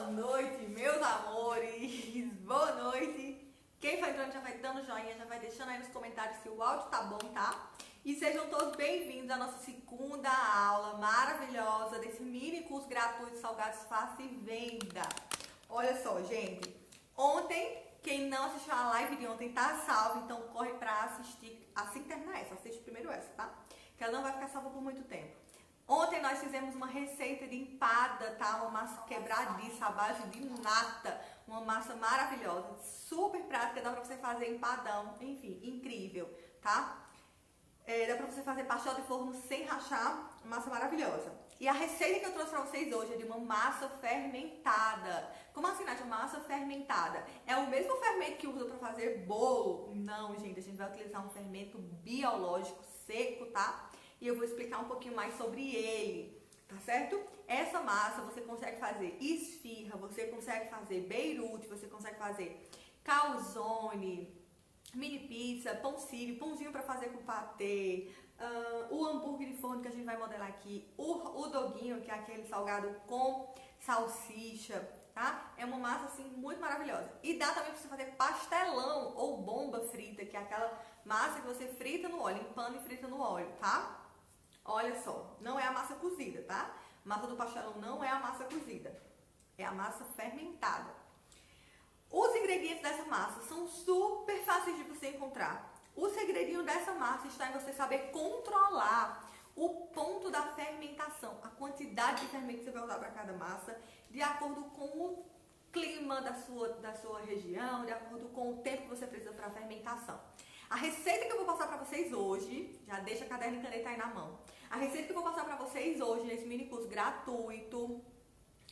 noite, meus amores! Boa noite! Quem foi entrando já vai dando joinha, já vai deixando aí nos comentários se o áudio tá bom, tá? E sejam todos bem-vindos à nossa segunda aula maravilhosa desse mini curso gratuito de Salgados Fácil e Venda. Olha só, gente, ontem, quem não assistiu a live de ontem tá salvo, então corre pra assistir assim que terminar essa, assiste primeiro essa, tá? Que ela não vai ficar salva por muito tempo. Ontem nós fizemos uma receita de empada, tá? Uma massa quebradiça à base de nata. Uma massa maravilhosa, super prática, dá pra você fazer empadão, enfim, incrível, tá? Dá pra você fazer pastel de forno sem rachar, massa maravilhosa. E a receita que eu trouxe pra vocês hoje é de uma massa fermentada. Como assim, Nath? Uma massa fermentada? É o mesmo fermento que usa pra fazer bolo? Não, gente, a gente vai utilizar um fermento biológico seco, tá? E eu vou explicar um pouquinho mais sobre ele, tá certo? Essa massa você consegue fazer esfirra, você consegue fazer beirute, você consegue fazer calzone, mini pizza, pão sírio, pãozinho para fazer com patê, o hambúrguer de forno que a gente vai modelar aqui, o doguinho, que é aquele salgado com salsicha, tá? É uma massa assim muito maravilhosa. E dá também para você fazer pastelão ou bomba frita, que é aquela massa que você frita no óleo, empana e frita no óleo, tá? Olha só, não é a massa cozida, tá? Massa do pastelão não é a massa cozida, é a massa fermentada. Os ingredientes dessa massa são super fáceis de você encontrar. O segredinho dessa massa está em você saber controlar o ponto da fermentação, a quantidade de fermento que você vai usar para cada massa, de acordo com o clima da sua região, de acordo com o tempo que você precisa para a fermentação. A receita que eu vou passar para vocês hoje, já deixa caderno e caneta aí na mão. A receita que eu vou passar para vocês hoje nesse mini curso gratuito,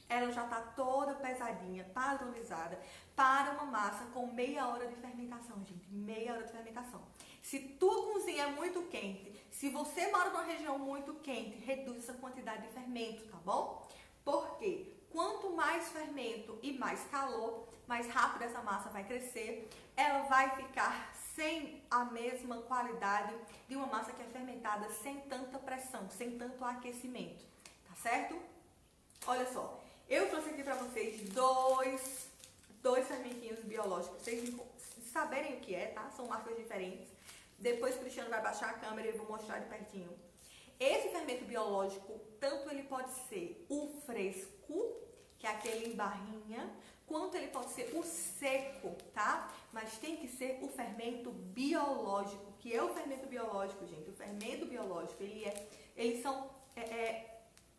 ela já tá toda pesadinha, padronizada para uma massa com meia hora de fermentação, gente, meia hora de fermentação. Se tua cozinha é muito quente, se você mora numa região muito quente, reduz essa quantidade de fermento, tá bom? Porque quanto mais fermento e mais calor, mais rápido essa massa vai crescer, ela vai ficar sem a mesma qualidade de uma massa que é fermentada sem tanta pressão, sem tanto aquecimento, tá certo? Olha só, eu trouxe aqui pra vocês dois fermentinhos biológicos, vocês saberem o que é, tá? São marcas diferentes. Depois o Cristiano vai baixar a câmera e eu vou mostrar de pertinho. Esse fermento biológico, tanto ele pode ser o fresco, que é aquele em barrinha, quanto ele pode ser o seco, tá? Mas tem que ser o fermento biológico, que é o fermento biológico, gente. O fermento biológico, eles são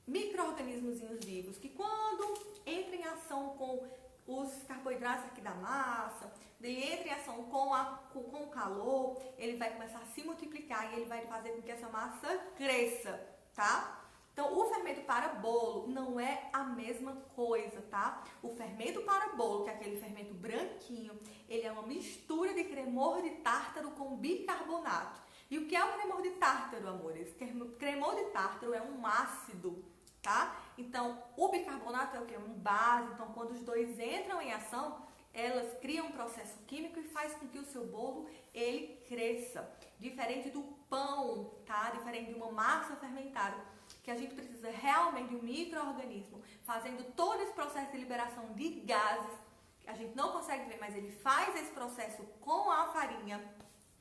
micro-organismozinhos vivos, que quando entram em ação com os carboidratos aqui da massa, ele entra em ação com o calor, ele vai começar a se multiplicar e ele vai fazer com que essa massa cresça, tá? Então, o fermento para bolo não é a mesma coisa, tá? O fermento para bolo, que é aquele fermento branquinho, ele é uma mistura de cremor de tártaro com bicarbonato. E o que é o cremor de tártaro, amores? Cremor de tártaro é um ácido, tá? Então, o bicarbonato é o que? Um base. Então, quando os dois entram em ação, elas criam um processo químico e faz com que o seu bolo, ele cresça. Diferente do pão, tá? Diferente de uma massa fermentada, que a gente precisa realmente de um micro-organismo fazendo todo esse processo de liberação de gases, que a gente não consegue ver, mas ele faz esse processo com a farinha,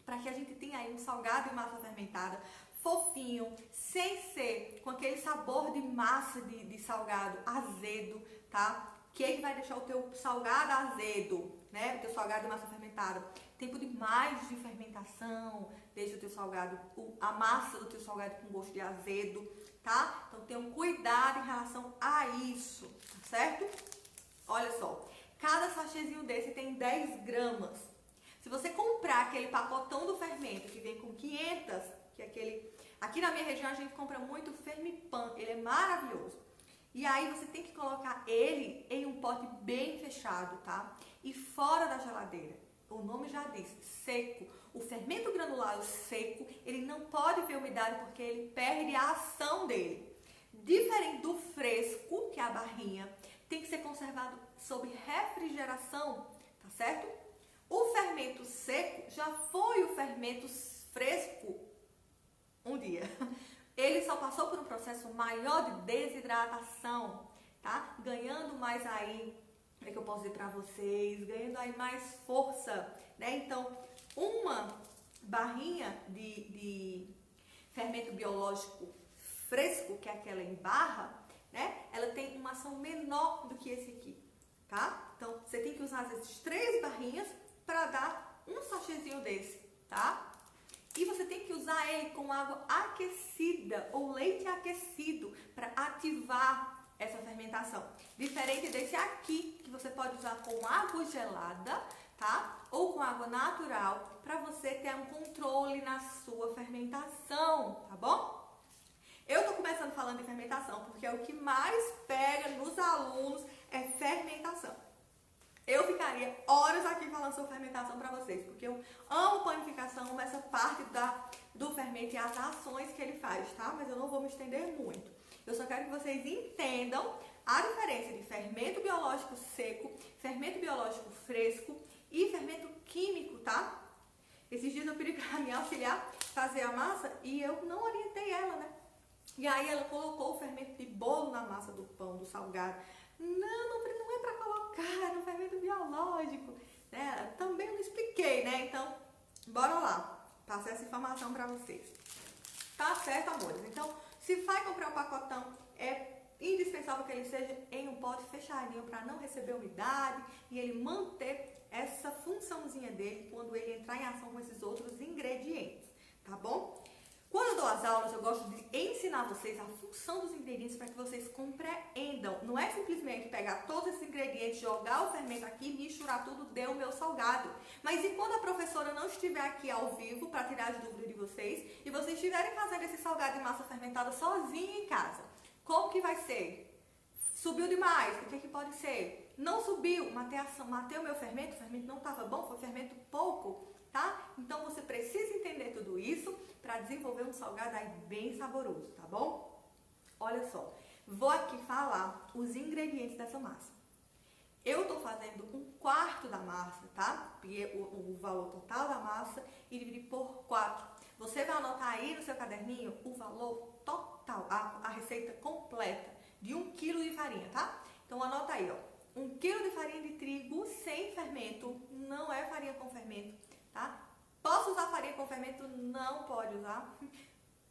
para que a gente tenha aí um salgado de massa fermentada, fofinho, sem ser com aquele sabor de massa de salgado azedo, tá? Que ele vai deixar o teu salgado azedo, né? O teu salgado de massa fermentada. Tempo demais de fermentação, deixa o teu salgado, a massa do teu salgado com gosto de azedo, tá? Então tenham cuidado em relação a isso, tá certo? Olha só, cada sachêzinho desse tem 10 gramas. Se você comprar aquele pacotão do fermento que vem com 500, que é aquele... Aqui na minha região a gente compra muito Fermipan, ele é maravilhoso. E aí você tem que colocar ele em um pote bem fechado, tá? E fora da geladeira. O nome já diz, seco. O fermento granulado seco, ele não pode ver umidade porque ele perde a ação dele. Diferente do fresco, que é a barrinha, tem que ser conservado sob refrigeração, tá certo? O fermento seco já foi o fermento fresco um dia. Ele só passou por um processo maior de desidratação, tá? Ganhando mais aí é que eu posso dizer pra vocês, ganhando aí mais força, né? Então, uma barrinha de fermento biológico fresco, que é aquela em barra, né? Ela tem uma ação menor do que esse aqui, tá? Então, você tem que usar às vezes 3 barrinhas para dar um sachêzinho desse, tá? E você tem que usar ele com água aquecida ou leite aquecido para ativar essa fermentação. Diferente desse aqui, que você pode usar com água gelada, tá? Ou com água natural, para você ter um controle na sua fermentação, tá bom? Eu tô começando falando de fermentação, porque é o que mais pega nos alunos é fermentação. Eu ficaria horas aqui falando sobre fermentação para vocês, porque eu amo panificação, essa parte do fermento e as ações que ele faz, tá? Mas eu não vou me estender muito. Eu só quero que vocês entendam a diferença de fermento biológico seco, fermento biológico fresco e fermento químico, tá? Esses dias eu pedi pra minha auxiliar fazer a massa e eu não orientei ela, né? E aí ela colocou o fermento de bolo na massa do pão, do salgado. Não é pra colocar, é no fermento biológico. Né? Também não expliquei, né? Então, bora lá. Passei essa informação pra vocês. Tá certo, amores? Então, se vai comprar um pacotão, é indispensável que ele seja em um pote fechadinho para não receber umidade e ele manter essa funçãozinha dele quando ele entrar em ação com esses outros ingredientes, tá bom? Quando eu dou as aulas, eu gosto de ensinar vocês a função dos ingredientes para que vocês compreendam. Não é simplesmente pegar todos esses ingredientes, jogar o fermento aqui, misturar tudo, deu o meu salgado. Mas e quando a professora não estiver aqui ao vivo para tirar as dúvidas de vocês e vocês estiverem fazendo esse salgado de massa fermentada sozinho em casa? Como que vai ser? Subiu demais, o que pode ser? Não subiu, matei o meu fermento, o fermento não estava bom, foi fermento pouco, tá? Então você precisa entender tudo isso para desenvolver um salgado aí bem saboroso, tá bom? Olha só, vou aqui falar os ingredientes dessa massa. Eu tô fazendo 1/4 da massa, tá? Peguei o valor total da massa e dividi por 4. Você vai anotar aí no seu caderninho o valor total, a receita completa de 1 kg de farinha, tá? Então anota aí, ó. 1 kg de farinha de trigo sem fermento, não é farinha com fermento, tá? Posso usar farinha com fermento? Não pode usar.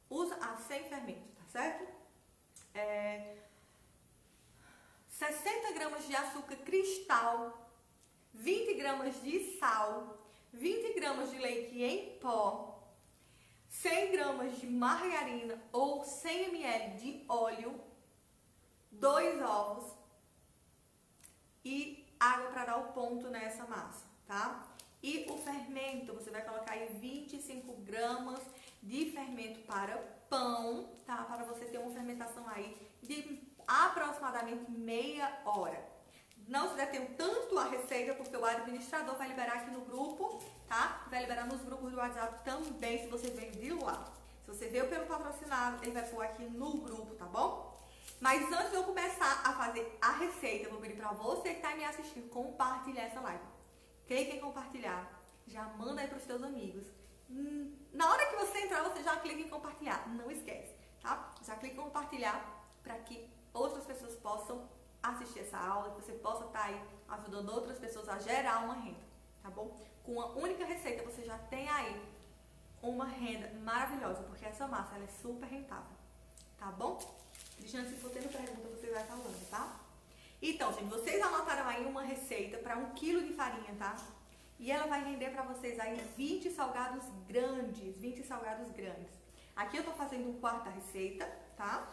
Usa a sem fermento, tá certo? 60 gramas de açúcar cristal, 20 gramas de sal, 20 gramas de leite em pó, 100 gramas de margarina ou 100 ml de óleo, 2 ovos e água para dar o ponto nessa massa, tá? E o fermento, você vai colocar aí 25 gramas de fermento para pão, tá? Para você ter uma fermentação aí de aproximadamente meia hora. Não se detém tanto a receita, porque o administrador vai liberar aqui no grupo, tá? Vai liberar nos grupos do WhatsApp também, se você veio de lá. Se você veio pelo patrocinado, ele vai pôr aqui no grupo, tá bom? Mas antes de eu começar a fazer a receita, eu vou pedir pra você que tá me assistindo compartilhar essa live. Clique em compartilhar, já manda aí pros teus amigos. Na hora que você entrar, você já clica em compartilhar, não esquece, tá? Já clica em compartilhar para que outras pessoas possam assistir essa aula, que você possa estar aí ajudando outras pessoas a gerar uma renda, tá bom? Com uma única receita você já tem aí uma renda maravilhosa, porque essa massa ela é super rentável, tá bom? Cristiane, se for tendo pergunta, você vai falando, tá? Então, gente, vocês anotaram aí uma receita para 1 kg de farinha, tá? E ela vai render para vocês aí 20 salgados grandes, 20 salgados grandes. Aqui eu tô fazendo 1/4 da receita, tá?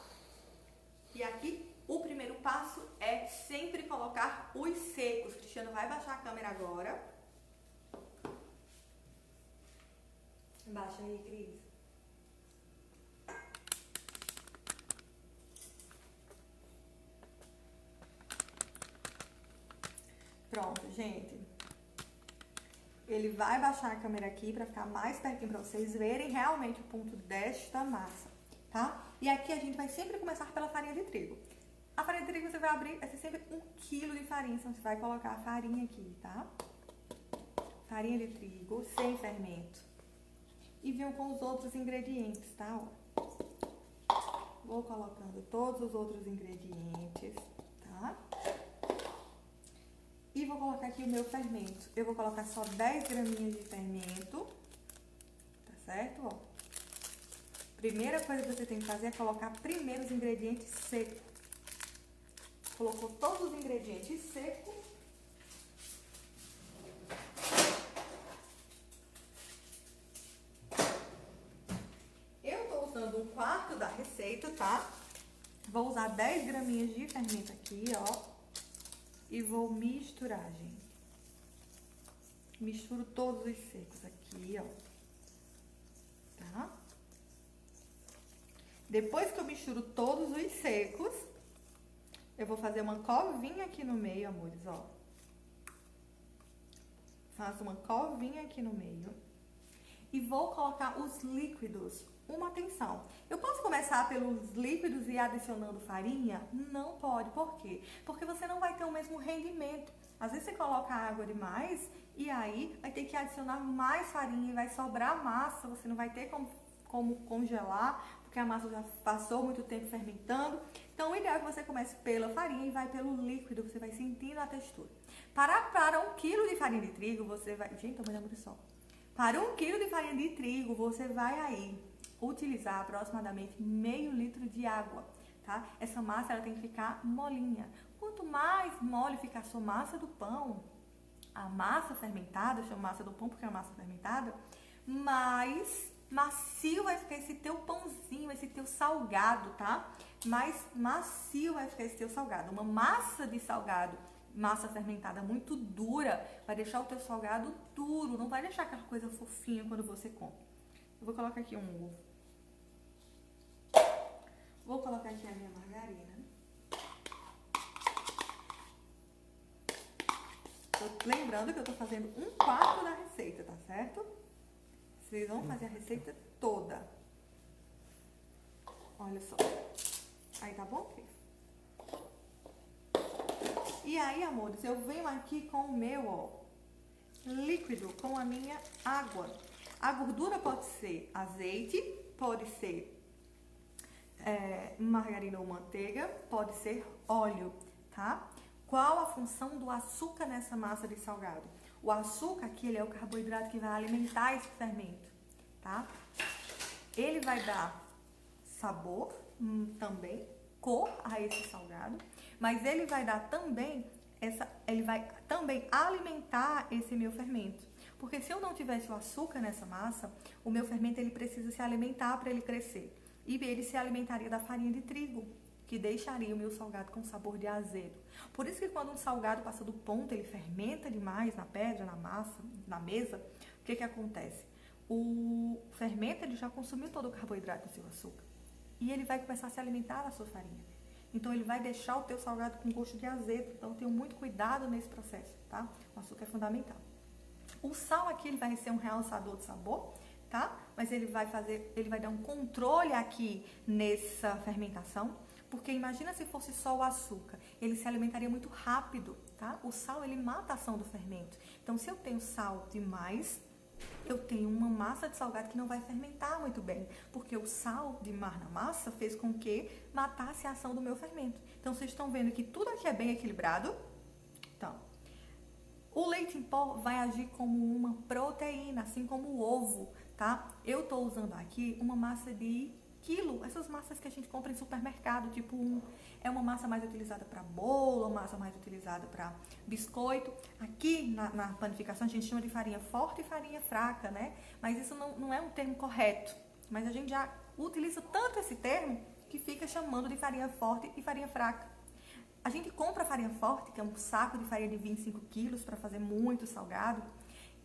E aqui o primeiro passo é sempre colocar os secos. Cristiano vai baixar a câmera agora. Baixa aí, Cris. Pronto, gente. Ele vai baixar a câmera aqui para ficar mais pertinho para vocês verem realmente o ponto desta massa, tá? E aqui a gente vai sempre começar pela farinha de trigo. A farinha de trigo você vai abrir, vai ser sempre 1 kg de farinha, então você vai colocar a farinha aqui, tá? Farinha de trigo sem fermento. E venho com os outros ingredientes, tá? Vou colocando todos os outros ingredientes, tá? E vou colocar aqui o meu fermento. Eu vou colocar só 10 graminhas de fermento. Tá certo? Ó. Primeira coisa que você tem que fazer é colocar primeiro os ingredientes secos. Colocou todos os ingredientes secos. Eu tô usando 1/4 da receita, tá? Vou usar 10 graminhas de fermento aqui, ó. E vou misturar, gente. Misturo todos os secos aqui, ó. Tá? Depois que eu misturo todos os secos, eu vou fazer uma covinha aqui no meio, amores, ó. Faço uma covinha aqui no meio. E vou colocar os líquidos. Uma atenção. Eu posso começar pelos líquidos e ir adicionando farinha? Não pode. Por quê? Porque você não vai ter o mesmo rendimento. Às vezes você coloca água demais e aí vai ter que adicionar mais farinha e vai sobrar massa. Você não vai ter como congelar, porque a massa já passou muito tempo fermentando. Então, o ideal é que você comece pela farinha e vai pelo líquido. Você vai sentindo a textura. Para 1 kg de farinha de trigo, você vai... Gente, tamanho da só. Para 1 kg de farinha de trigo, você vai aí utilizar aproximadamente meio litro de água, tá? Essa massa ela tem que ficar molinha. Quanto mais mole ficar a sua massa do pão, a massa fermentada, eu chamo massa do pão porque é uma massa fermentada, mais macio vai ficar esse teu pãozinho, esse teu salgado, tá? Mais macio vai ficar esse teu salgado. Uma massa de salgado, massa fermentada muito dura, vai deixar o teu salgado duro, não vai deixar aquela coisa fofinha quando você come. Eu vou colocar aqui um ovo. Vou colocar aqui a minha margarina. Tô lembrando que eu tô fazendo 1/4 da receita, tá certo? Vocês vão fazer a receita toda. Olha só. Aí tá bom, Cris? E aí, amores, eu venho aqui com o meu, ó, líquido, com a minha água. A gordura pode ser azeite, pode ser margarina ou manteiga, pode ser óleo, tá? Qual a função do açúcar nessa massa de salgado? O açúcar aqui, ele é o carboidrato que vai alimentar esse fermento, tá? Ele vai dar sabor também, cor a esse salgado, mas ele vai dar também ele vai também alimentar esse meu fermento. Porque se eu não tivesse o açúcar nessa massa, o meu fermento ele precisa se alimentar para ele crescer. E ele se alimentaria da farinha de trigo, que deixaria o meu salgado com sabor de azedo. Por isso que quando um salgado passa do ponto, ele fermenta demais na pedra, na massa, na mesa, o que acontece? O fermento ele já consumiu todo o carboidrato do seu açúcar. E ele vai começar a se alimentar da sua farinha. Então, ele vai deixar o teu salgado com gosto de azedo. Então, tenha muito cuidado nesse processo, tá? O açúcar é fundamental. O sal aqui, ele vai ser um realçador de sabor, tá? Mas ele vai dar um controle aqui nessa fermentação. Porque imagina se fosse só o açúcar. Ele se alimentaria muito rápido, tá? O sal, ele mata a ação do fermento. Então, se eu tenho sal demais, eu tenho uma massa de salgado que não vai fermentar muito bem, porque o sal de mar na massa fez com que matasse a ação do meu fermento. Então, vocês estão vendo que tudo aqui é bem equilibrado. Então, o leite em pó vai agir como uma proteína, assim como o ovo, tá? Eu tô usando aqui uma massa de quilo, essas massas que a gente compra em supermercado, tipo é uma massa mais utilizada para bolo, uma massa mais utilizada para biscoito. Aqui na panificação a gente chama de farinha forte e farinha fraca, né? Mas isso não é um termo correto. Mas a gente já utiliza tanto esse termo que fica chamando de farinha forte e farinha fraca. A gente compra farinha forte, que é um saco de farinha de 25 quilos para fazer muito salgado.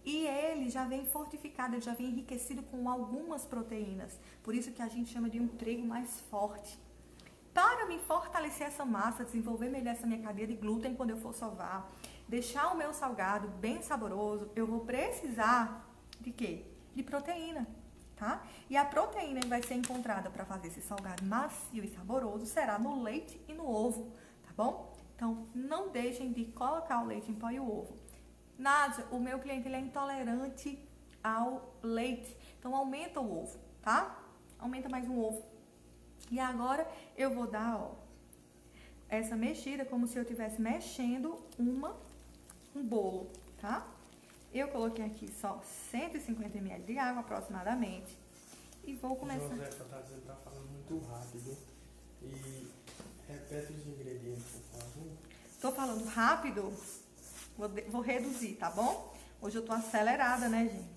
E ele já vem fortificado, ele já vem enriquecido com algumas proteínas. Por isso que a gente chama de um trigo mais forte. Para me fortalecer essa massa, desenvolver melhor essa minha cadeia de glúten quando eu for sovar, deixar o meu salgado bem saboroso, eu vou precisar de quê? De proteína, tá? E a proteína vai ser encontrada para fazer esse salgado macio e saboroso, será no leite e no ovo, tá bom? Então, não deixem de colocar o leite em pó e o ovo. Nádia, o meu cliente ele é intolerante ao leite, então aumenta o ovo, tá? Aumenta mais um ovo. E agora eu vou dar, ó, essa mexida como se eu estivesse mexendo uma um bolo, tá? Eu coloquei aqui só 150 ml de água aproximadamente. E vou começar. Josefa tá dizendo que tá falando muito rápido. E repete os ingredientes, por favor. Tô falando rápido, vou reduzir, tá bom? Hoje eu tô acelerada, né, gente?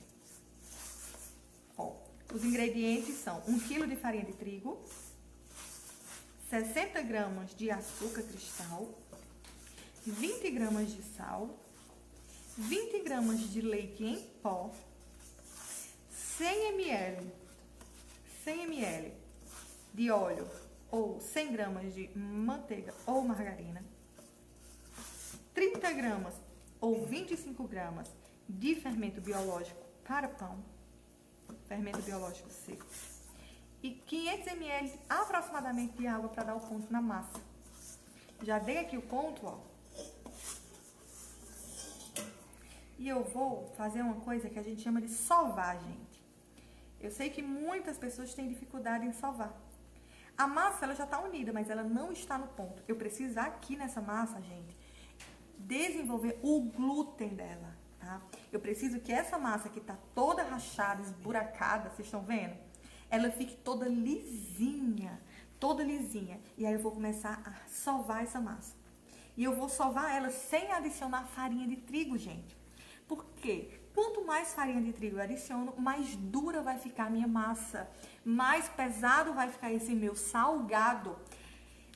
Ó, os ingredientes são 1 kg de farinha de trigo, 60 gramas de açúcar cristal, 20 gramas de sal, 20 gramas de leite em pó, 100 ml de óleo ou 100 gramas de manteiga ou margarina, 30 gramas ou 25 gramas de fermento biológico para pão, fermento biológico seco, e 500 ml aproximadamente de água para dar o ponto na massa. Já dei aqui o ponto, ó. E eu vou fazer uma coisa que a gente chama de sovar, gente. Eu sei que muitas pessoas têm dificuldade em sovar. A massa, ela já está unida, mas ela não está no ponto. Eu preciso aqui nessa massa, gente, desenvolver o glúten dela, tá? Eu preciso que essa massa que está toda rachada, esburacada, vocês estão vendo? Ela fique toda lisinha, toda lisinha. E aí eu vou começar a sovar essa massa. E eu vou sovar ela sem adicionar farinha de trigo, gente. Por quê? Quanto mais farinha de trigo eu adiciono, mais dura vai ficar a minha massa, mais pesado vai ficar esse meu salgado.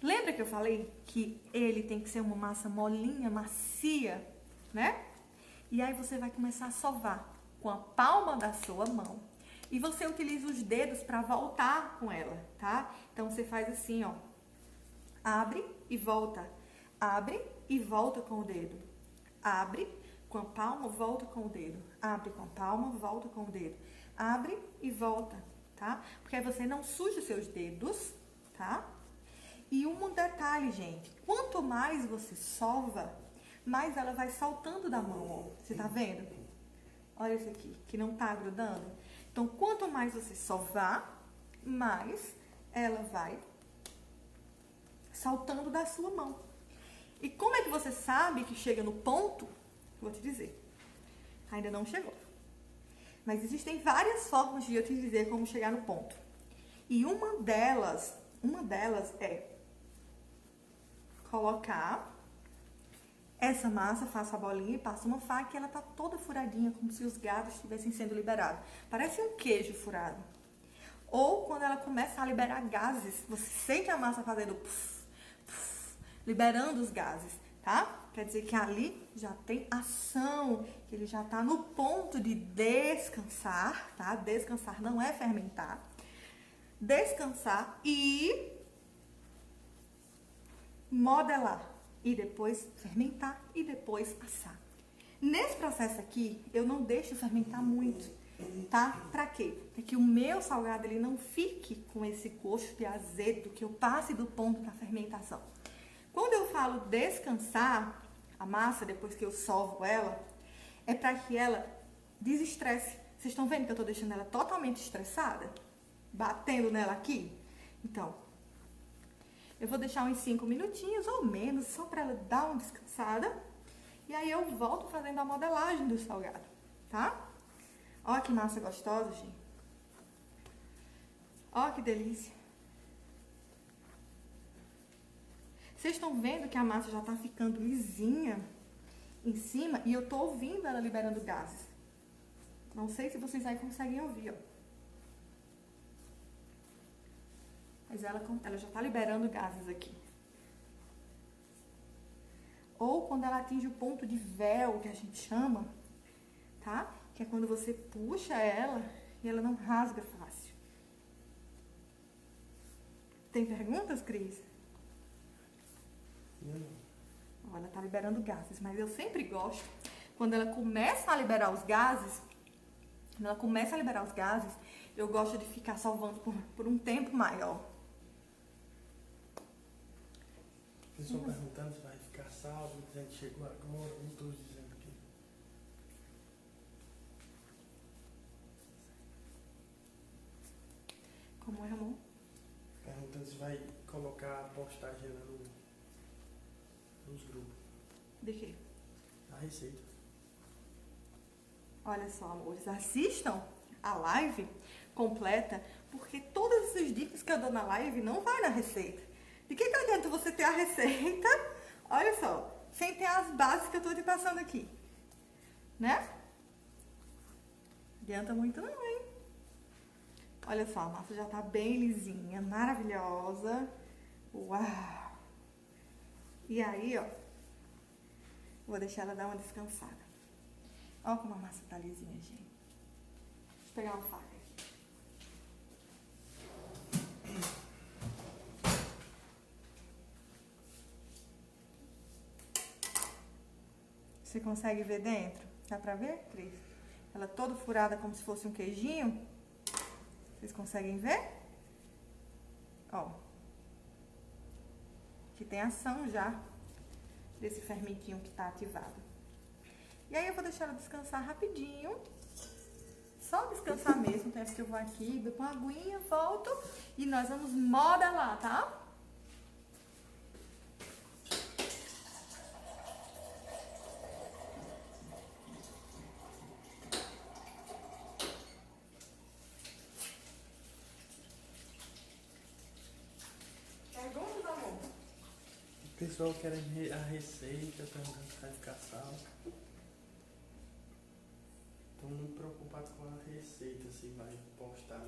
Lembra que eu falei que ele tem que ser uma massa molinha, macia, né? E aí você vai começar a sovar com a palma da sua mão. E você utiliza os dedos para voltar com ela, tá? Então você faz assim, ó. Abre e volta. Abre e volta com o dedo. Abre com a palma, volta com o dedo. Abre com a palma, volta com o dedo. Abre e volta, tá? Porque aí você não suja seus dedos, tá? E um detalhe, gente. Quanto mais você sova, mais ela vai saltando da mão, ó. Você tá vendo? Olha isso aqui, que não tá grudando. Então, quanto mais você sovar, mais ela vai saltando da sua mão. E como é que você sabe que chega no ponto? Vou te dizer. Ainda não chegou. Mas existem várias formas de eu te dizer como chegar no ponto. E uma delas é colocar essa massa, faço a bolinha e passo uma faca e ela tá toda furadinha, como se os gases estivessem sendo liberados. Parece um queijo furado. Ou quando ela começa a liberar gases, você sente a massa fazendo puff, puff, liberando os gases, tá? Quer dizer que ali já tem ação, que ele já tá no ponto de descansar, tá? Descansar não é fermentar. Descansar e modelar. E depois fermentar e depois assar. Nesse processo aqui, eu não deixo fermentar muito, tá? Pra quê? Para que o meu salgado ele não fique com esse gosto de azedo, que eu passe do ponto da fermentação. Quando eu falo descansar a massa, depois que eu sovo ela, é para que ela desestresse. Vocês estão vendo que eu tô deixando ela totalmente estressada? Batendo nela aqui? Então, eu vou deixar uns 5 minutinhos ou menos, só para ela dar uma descansada. E aí eu volto fazendo a modelagem do salgado, tá? Ó que massa gostosa, gente. Ó que delícia. Vocês estão vendo que a massa já tá ficando lisinha em cima e eu tô ouvindo ela liberando gases. Não sei se vocês aí conseguem ouvir, ó. Mas ela já tá liberando gases aqui. Ou quando ela atinge o ponto de véu, que a gente chama, tá? Que é quando você puxa ela e ela não rasga fácil. Tem perguntas, Cris? Não. Ela tá liberando gases, mas eu sempre gosto, quando ela começa a liberar os gases, eu gosto de ficar salvando por um tempo maior. Pessoal perguntando se vai ficar salvo, dizendo que chegou agora, não estou dizendo aqui. Como é, amor? Perguntando se vai colocar a postagem lá nos grupos. De quê? A receita. Olha só, amores, assistam a live completa, porque todas essas dicas que eu dou na live não vai na receita. De que adianta você ter a receita, olha só, sem ter as bases que eu tô te passando aqui, né? Adianta muito não, hein? Olha só, a massa já tá bem lisinha, maravilhosa. Uau! E aí, ó, vou deixar ela dar uma descansada. Olha como a massa tá lisinha, gente. Deixa eu pegar uma faca. Você consegue ver dentro? Dá pra ver, Cris? Ela toda furada como se fosse um queijinho. Vocês conseguem ver? Ó. Aqui tem ação já desse fermentinho que tá ativado. E aí eu vou deixar ela descansar rapidinho. Só descansar mesmo. Então que eu vou aqui, bebo uma aguinha, volto e nós vamos modelar, tá? Perguntas, amor? O pessoal quer a receita, perguntando se vai ficar sal. Tô muito preocupado com a receita, se vai postar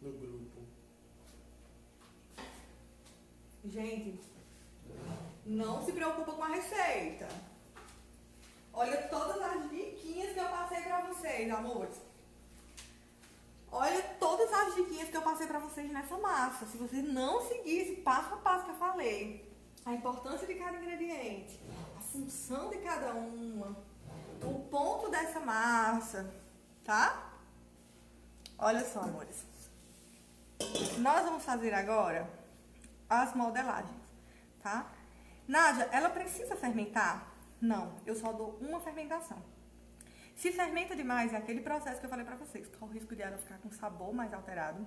no grupo. Gente, não se preocupa com a receita. Olha todas as diquinhas que eu passei pra vocês, amores. Olha todas as diquinhas que eu passei pra vocês nessa massa. Se vocês não seguissem passo a passo que eu falei, a importância de cada ingrediente, a função de cada uma, o ponto dessa massa, tá? Olha só, amores. Nós vamos fazer agora as modelagens, tá? Nádia, ela precisa fermentar? Não, eu só dou uma fermentação. Se fermenta demais, é aquele processo que eu falei pra vocês. Corre o risco de ela ficar com sabor mais alterado.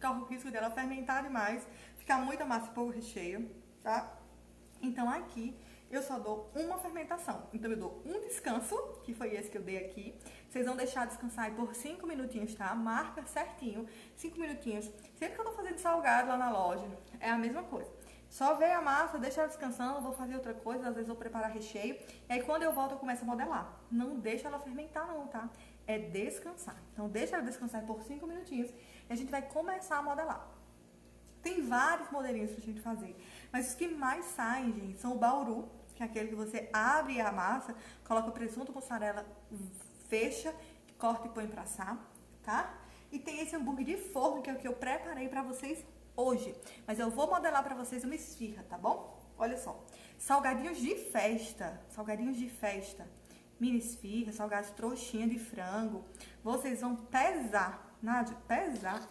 Corre o risco dela fermentar demais, ficar muita massa e pouco recheio, tá? Então aqui eu só dou uma fermentação. Então eu dou um descanso, que foi esse que eu dei aqui. Vocês vão deixar descansar aí por 5 minutinhos, tá? Marca certinho, 5 minutinhos. Sempre que eu tô fazendo salgado lá na loja, é a mesma coisa. Só veio a massa, deixa ela descansando, vou fazer outra coisa, às vezes vou preparar recheio. E aí quando eu volto eu começo a modelar. Não deixa ela fermentar não, tá? É descansar. Então deixa ela descansar por 5 minutinhos e a gente vai começar a modelar. Tem vários modelinhos pra gente fazer. Mas os que mais saem, gente, são o bauru, que é aquele que você abre a massa, coloca presunto, mussarela, fecha, corta e põe pra assar, tá? E tem esse hambúrguer de forno, que é o que eu preparei pra vocês hoje. Mas eu vou modelar pra vocês uma esfirra, tá bom? Olha só. Salgadinhos de festa. Salgadinhos de festa. Mini esfirra, salgados trouxinha de frango. Vocês vão pesar. Nádia, pesar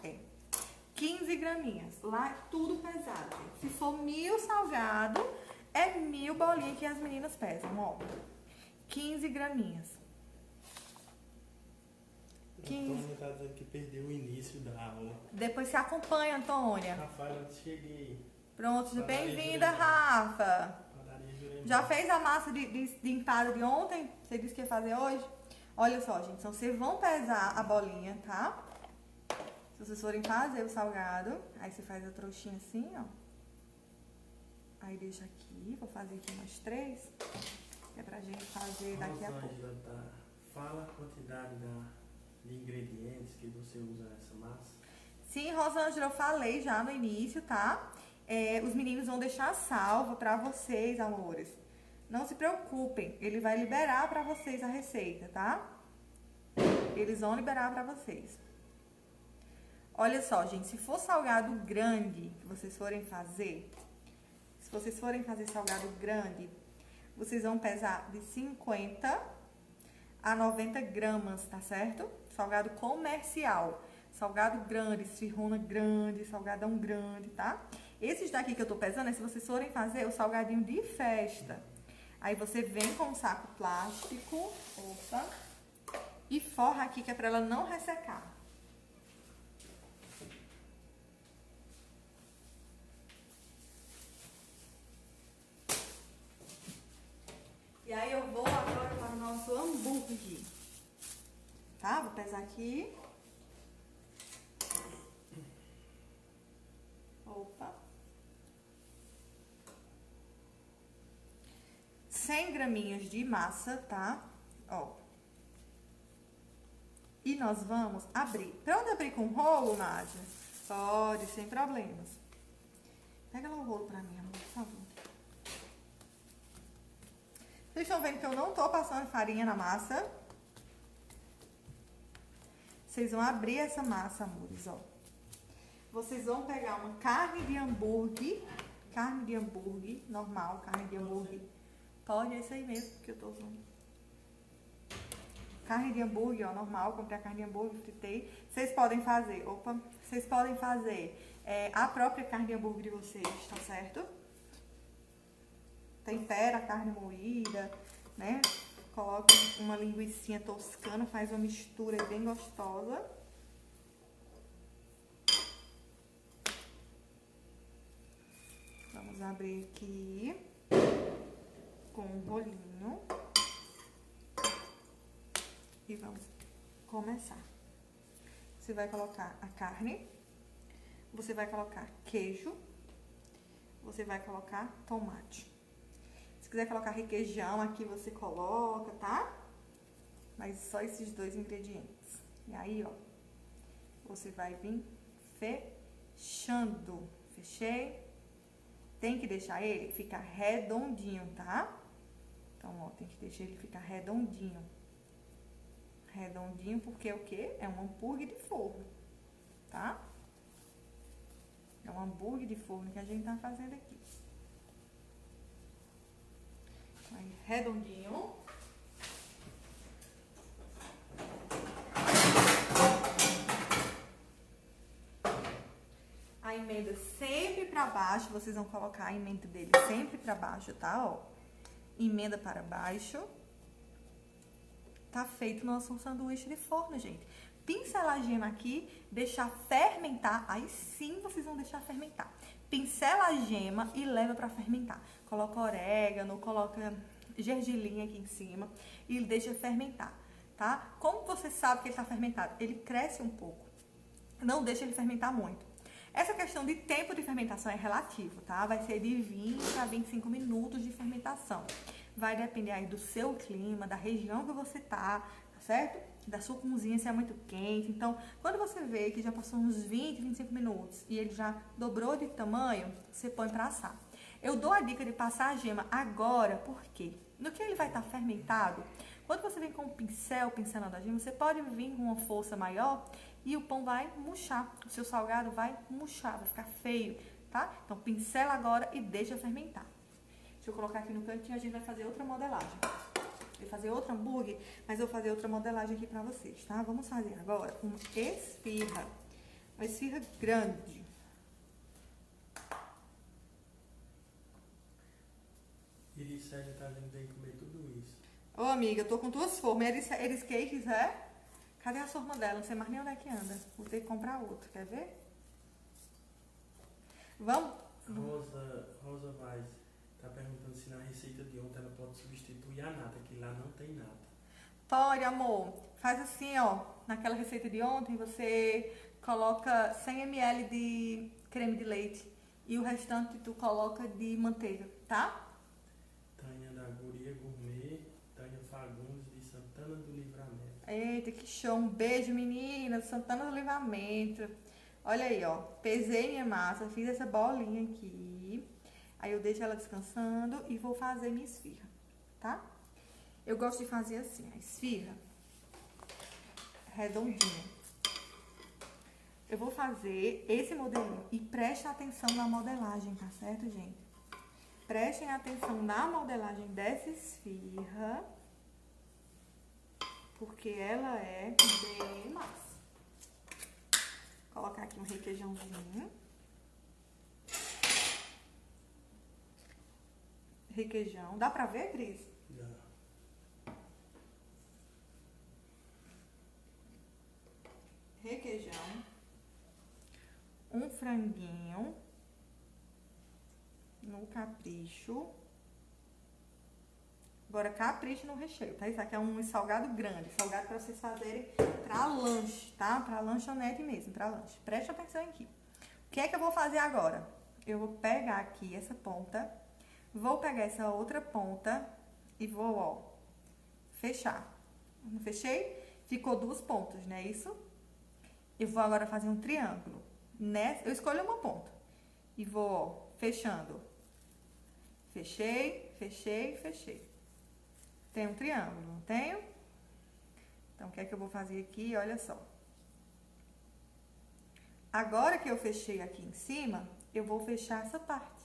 15 graminhas. Lá é tudo pesado. Se for 1000 salgado, é 1000 bolinhas que as meninas pesam, ó. 15 graminhas. Antônia tá dizendo que perdeu o início da aula. Depois você acompanha, Antônia. Rafaela, cheguei. Pronto, Padaria bem-vinda, Jurema. Rafa. Padaria Jurema. Já fez a massa de empada de ontem? Você disse que ia fazer hoje? Olha só, gente, então vocês vão pesar a bolinha, tá? Se vocês forem fazer o salgado, aí você faz a trouxinha assim, ó. Aí deixa aqui, vou fazer aqui umas 3, que é pra gente fazer daqui a pouco. Rosângela, fala a quantidade de ingredientes que você usa nessa massa. Sim, Rosângela, eu falei já no início, tá? Os meninos vão deixar salvo pra vocês, amores. Não se preocupem, ele vai liberar pra vocês a receita, tá? Eles vão liberar pra vocês. Olha só, gente, se for salgado grande que vocês forem fazer, se vocês forem fazer salgado grande, vocês vão pesar de 50 a 90 gramas, tá certo? Salgado comercial. Salgado grande, esfirrona grande, salgadão grande, tá? Esses daqui que eu tô pesando é se vocês forem fazer o salgadinho de festa. Aí você vem com um saco plástico, opa, e forra aqui que é pra ela não ressecar. E aí eu vou agora hambúrguer. Tá? Vou pesar aqui. Opa. 100 graminhos de massa, tá? Ó. E nós vamos abrir. Pode abrir com rolo, Nádia? Pode, sem problemas. Pega lá o rolo pra mim, amor, por favor. Vocês estão vendo que eu não tô passando farinha na massa? Vocês vão abrir essa massa, amores, ó. Vocês vão pegar uma carne de hambúrguer normal, carne de hambúrguer. Pode, é isso aí mesmo que eu tô usando. Carne de hambúrguer, ó, normal, comprei a carne de hambúrguer, fritei. Vocês podem fazer, a própria carne de hambúrguer de vocês, tá certo? Tempera a carne moída, né? Coloca uma linguicinha toscana, faz uma mistura bem gostosa. Vamos abrir aqui com um rolinho. E vamos começar. Você vai colocar a carne, você vai colocar queijo, você vai colocar tomate. Se quiser colocar requeijão aqui, você coloca, tá? Mas só esses dois ingredientes. E aí, ó, você vai vir fechando. Fechei. Tem que deixar ele ficar redondinho, tá? Então, ó, tem que deixar ele ficar redondinho. Redondinho porque o quê? É um hambúrguer de forno, tá? É um hambúrguer de forno que a gente tá fazendo aqui. Aí, redondinho. A emenda sempre pra baixo, vocês vão colocar a emenda dele sempre pra baixo, tá? Ó, emenda para baixo. Tá feito nosso sanduíche de forno, gente. Pincela a gema aqui, deixar fermentar, aí sim vocês vão deixar fermentar. Pincela a gema e leva pra fermentar. Coloca orégano, coloca gergelim aqui em cima e deixa fermentar, tá? Como você sabe que ele tá fermentado? Ele cresce um pouco. Não deixa ele fermentar muito. Essa questão de tempo de fermentação é relativo, tá? Vai ser de 20 a 25 minutos de fermentação. Vai depender aí do seu clima, da região que você tá certo? Da sua cozinha, se é muito quente. Então, quando você vê que já passou uns 20, 25 minutos e ele já dobrou de tamanho, você põe pra assar. Eu dou a dica de passar a gema agora, porque no que ele vai estar fermentado, quando você vem com o pincel, pincelando a gema, você pode vir com uma força maior e o pão vai murchar. O seu salgado vai murchar, vai ficar feio, tá? Então, pincela agora e deixa fermentar. Deixa eu colocar aqui no cantinho, a gente vai fazer outra modelagem. Eu vou fazer outro hambúrguer, mas eu vou fazer outra modelagem aqui pra vocês, tá? Vamos fazer agora uma esfirra. Uma esfirra grande. Irissélia tá vindo bem comer tudo isso. Ô, amiga, eu tô com duas formas. Eris cakes, é? Cadê a forma dela? Não sei mais nem onde é que anda. Vou ter que comprar outra, quer ver? Vamos? Rosa Vaz tá perguntando se na receita de ontem ela pode substituir a nata, que lá não tem nata. Pode, amor. Faz assim, ó. Naquela receita de ontem, você coloca 100 ml de creme de leite e o restante tu coloca de manteiga, tá? Tânia da Guria Gourmet, Tânia Fagundes de Santana do Livramento. Eita, que show. Um beijo, meninas. Santana do Livramento. Olha aí, ó. Pesei minha massa, fiz essa bolinha aqui. Aí eu deixo ela descansando e vou fazer minha esfirra, tá? Eu gosto de fazer assim, a esfirra redondinha. Eu vou fazer esse modelinho e prestem atenção na modelagem, tá certo, gente? Prestem atenção na modelagem dessa esfirra, porque ela é bem massa. Vou colocar aqui um requeijãozinho. Requeijão. Dá pra ver, Cris? Dá. Requeijão. Um franguinho. No capricho. Agora capricha no recheio, tá? Isso aqui é um salgado grande, salgado para vocês fazerem pra lanche, tá? Pra lanchonete mesmo, pra lanche. Preste atenção aqui. O que é que eu vou fazer agora? Eu vou pegar aqui essa ponta, vou pegar essa outra ponta e vou, ó, fechar. Não fechei? Ficou 2 pontas, não é isso? Eu vou agora fazer um triângulo. Eu escolho uma ponta e vou, ó, fechando. Fechei, fechei, fechei. Tem um triângulo, não tenho? Então, o que é que eu vou fazer aqui? Olha só. Agora que eu fechei aqui em cima, eu vou fechar essa parte.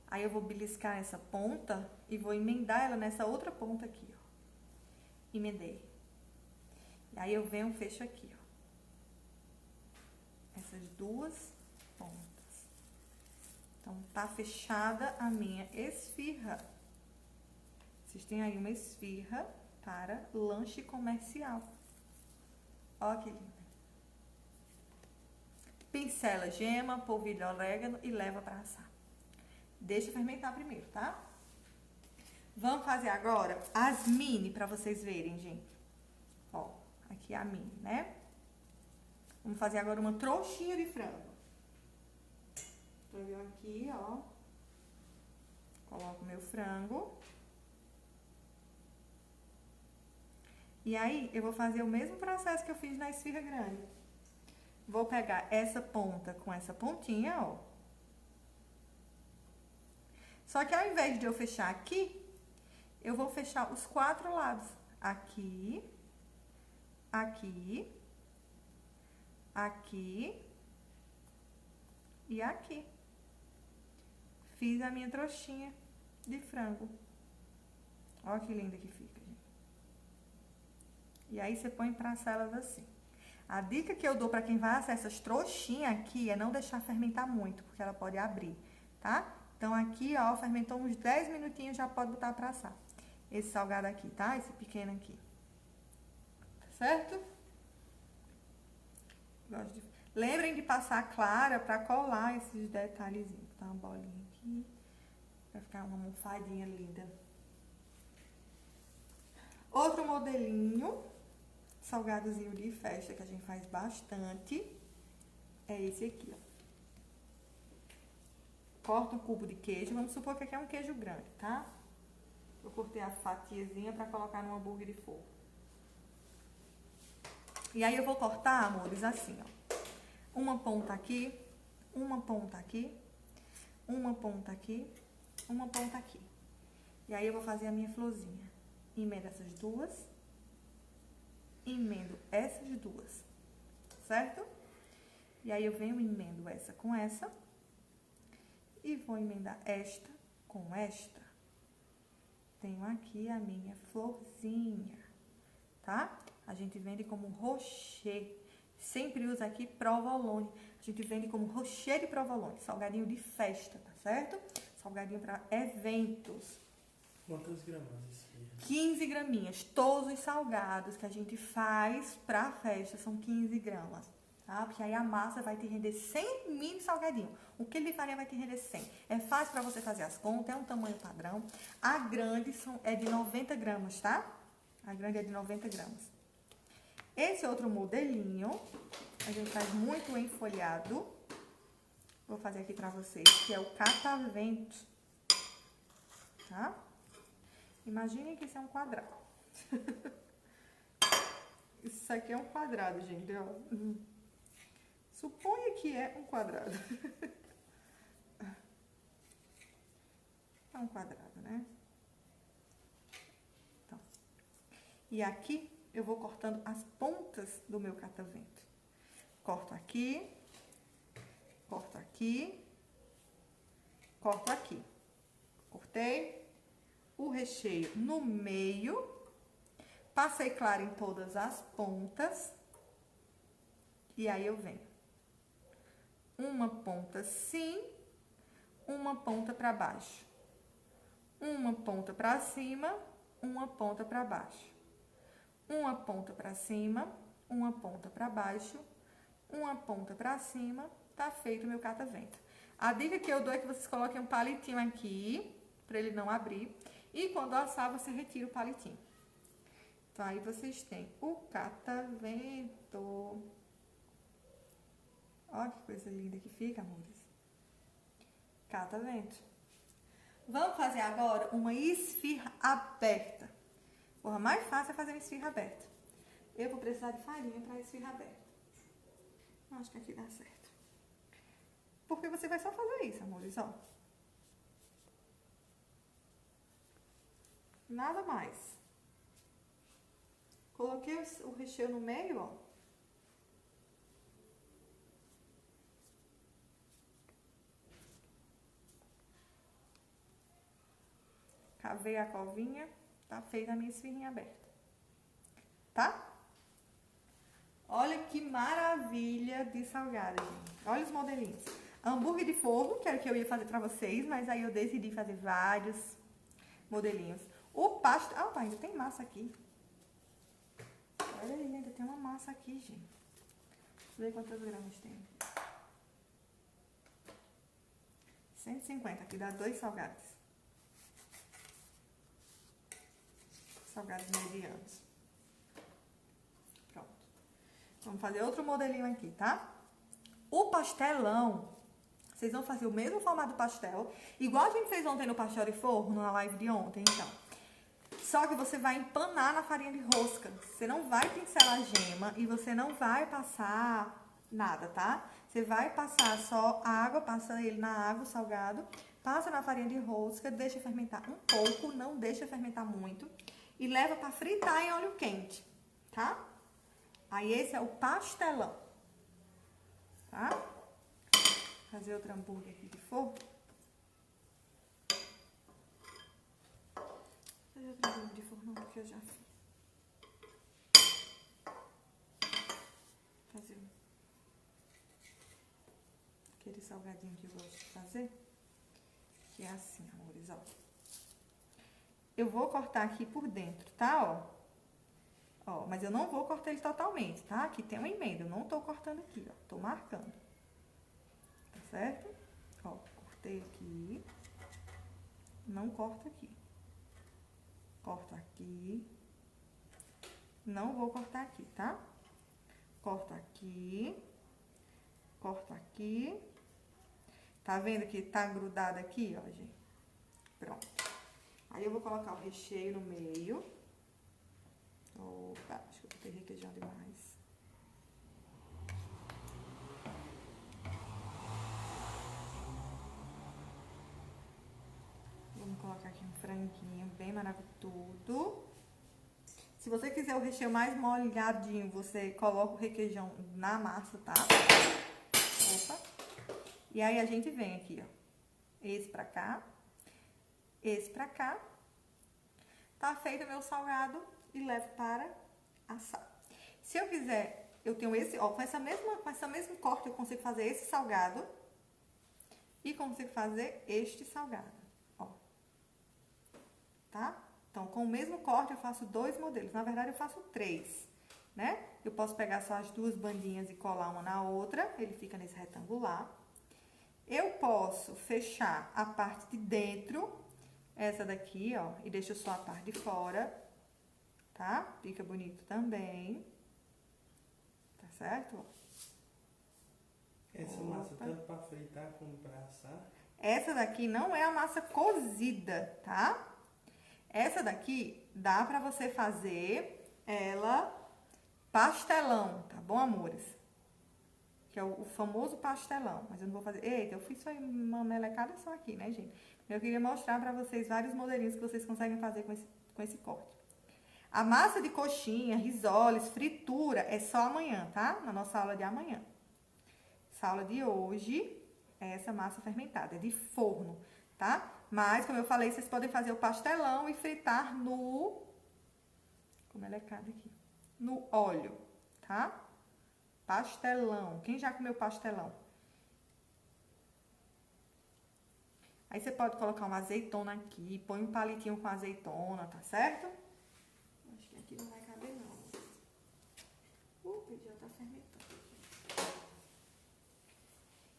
Aí, eu vou beliscar essa ponta e vou emendar ela nessa outra ponta aqui, ó. Emendei. E aí, eu venho e fecho aqui, ó. Essas 2 pontas. Então, tá fechada a minha esfirra. Vocês têm aí uma esfirra para lanche comercial. Ó que linda. Pincela gema, polvilho de orégano e leva para assar. Deixa fermentar primeiro, tá? Vamos fazer agora as mini para vocês verem, gente. Ó, aqui é a mini, né? Vamos fazer agora uma trouxinha de frango. Então, eu aqui, ó. Coloco meu frango. E aí, eu vou fazer o mesmo processo que eu fiz na esfirra grande. Vou pegar essa ponta com essa pontinha, ó. Só que ao invés de eu fechar aqui, eu vou fechar os 4 lados. Aqui, aqui, aqui e aqui. Fiz a minha trouxinha de frango. Ó que linda que fica, gente. E aí, você põe para assar elas assim. A dica que eu dou para quem vai assar essas trouxinhas aqui é não deixar fermentar muito, porque ela pode abrir, tá? Então, aqui, ó, fermentou uns 10 minutinhos, já pode botar para assar. Esse salgado aqui, tá? Esse pequeno aqui. Certo? Lembrem de passar clara para colar esses detalhezinhos. Tá? Uma bolinha aqui, para ficar uma almofadinha linda. Outro modelinho, salgadozinho de festa, que a gente faz bastante, é esse aqui, ó. Corta um cubo de queijo, vamos supor que aqui é um queijo grande, tá? Eu cortei a fatiazinha pra colocar no hambúrguer de forno. E aí, eu vou cortar, amores, assim, ó. Uma ponta aqui, uma ponta aqui, uma ponta aqui, uma ponta aqui. E aí, eu vou fazer a minha florzinha. Emendo essas 2. Emendo essas 2. Certo? E aí, eu venho emendo essa com essa. E vou emendar esta com esta. Tenho aqui a minha florzinha, tá? A gente vende como rocher. Sempre usa aqui provolone. A gente vende como rocher de provolone. Salgadinho de festa, tá certo? Salgadinho para eventos. Quantas gramas? 15 graminhas. Todos os salgados que a gente faz pra festa são 15 gramas. Tá? Porque aí a massa vai te render 100 mini salgadinho. O quilo de farinha vai te render 100. É fácil para você fazer as contas, é um tamanho padrão. A grande é de 90 gramas, tá? A grande é de 90 gramas. Esse outro modelinho, a gente faz muito enfolhado. Vou fazer aqui para vocês, que é o catavento. Tá? Imaginem que isso é um quadrado. Isso aqui é um quadrado, gente, ó. Suponha que é um quadrado. É um quadrado, né? Então. E aqui eu vou cortando as pontas do meu catavento. Corto aqui. Corto aqui. Corto aqui. Cortei. O recheio no meio. Passei clara em todas as pontas. E aí eu venho. Uma ponta assim, uma ponta para baixo. Uma ponta para cima, uma ponta para baixo. Uma ponta para cima, uma ponta para baixo, uma ponta para cima, tá feito o meu catavento. A dica que eu dou é que vocês coloquem um palitinho aqui, para ele não abrir, E quando assar, você retira o palitinho. Então, aí vocês têm o catavento. Olha que coisa linda que fica, amores. Catavento. Vamos fazer agora uma esfirra aberta. A forma mais fácil é fazer uma esfirra aberta. Eu vou precisar de farinha para esfirra aberta. Acho que aqui dá certo. Porque você vai só fazer isso, amores, ó. Nada mais. Coloquei o recheio no meio, ó. Cavei a covinha, tá feita a minha esfirrinha aberta. Tá? Olha que maravilha de salgado, gente. Olha os modelinhos. Hambúrguer de forno, que era o que eu ia fazer pra vocês, mas aí eu decidi fazer vários modelinhos. O pastel... Ah, pai, ainda tem massa aqui. Olha aí, ainda tem uma massa aqui, gente. Deixa eu ver quantos gramas tem. 150, aqui dá 2 salgados. Salgados medianos. Pronto. Vamos fazer outro modelinho aqui, tá? O pastelão, vocês vão fazer o mesmo formato do pastel, igual a gente fez ontem no pastel de forno, na live de ontem, então. Só que você vai empanar na farinha de rosca. Você não vai pincelar a gema e você não vai passar nada, tá? Você vai passar só água, passa ele na água, salgado, passa na farinha de rosca, deixa fermentar um pouco, não deixa fermentar muito. E leva para fritar em óleo quente, tá? Aí esse é o pastelão, tá? Vou fazer outro hambúrguer aqui de forno. Vou fazer outro hambúrguer de forno porque eu já fiz. Vou fazer aquele salgadinho que eu gosto de fazer. Que é assim, amores, ó. Eu vou cortar aqui por dentro, tá? Ó, mas eu não vou cortar ele totalmente, tá? Aqui tem uma emenda, eu não tô cortando aqui, ó. Tô marcando. Tá certo? Ó, cortei aqui. Não corto aqui. Corto aqui. Não vou cortar aqui, tá? Corto aqui. Corto aqui. Tá vendo que tá grudado aqui, ó, gente? Pronto. Aí eu vou colocar o recheio no meio. Opa, acho que eu botei requeijão demais. Vamos colocar aqui um franguinho bem maravilhoso. Se você quiser o recheio mais molhadinho, você coloca o requeijão na massa, tá? Opa. E aí a gente vem aqui, ó. Esse pra cá. Esse pra cá. Tá feito o meu salgado e levo para assar. Se eu quiser, eu tenho esse, ó, com essa mesma corte eu consigo fazer esse salgado e consigo fazer este salgado, ó. Tá? Então, com o mesmo corte eu faço 2 modelos. Na verdade, eu faço 3, né? Eu posso pegar só as 2 bandinhas e colar uma na outra, ele fica nesse retangular. Eu posso fechar a parte de dentro, essa daqui, ó, e deixo só a parte de fora, tá? Fica bonito também. Tá certo? Essa massa tanto para fritar como para assar? Essa daqui não é a massa cozida, tá? Essa daqui dá pra você fazer ela pastelão, tá bom, amores? Que é o famoso pastelão, mas eu não vou fazer... Eita, eu fiz só uma melecada só aqui, né, gente? Eu queria mostrar pra vocês vários modelinhos que vocês conseguem fazer com esse corte. A massa de coxinha, risoles, fritura é só amanhã, tá? Na nossa aula de amanhã. Essa aula de hoje é essa massa fermentada, é de forno, tá? Mas, como eu falei, vocês podem fazer o pastelão e fritar no... Como ela é cada aqui? No óleo, tá? Pastelão. Quem já comeu pastelão? Aí você pode colocar uma azeitona aqui, põe um palitinho com azeitona, tá certo? Acho que aqui não vai caber, não. O feijão tá fermentando.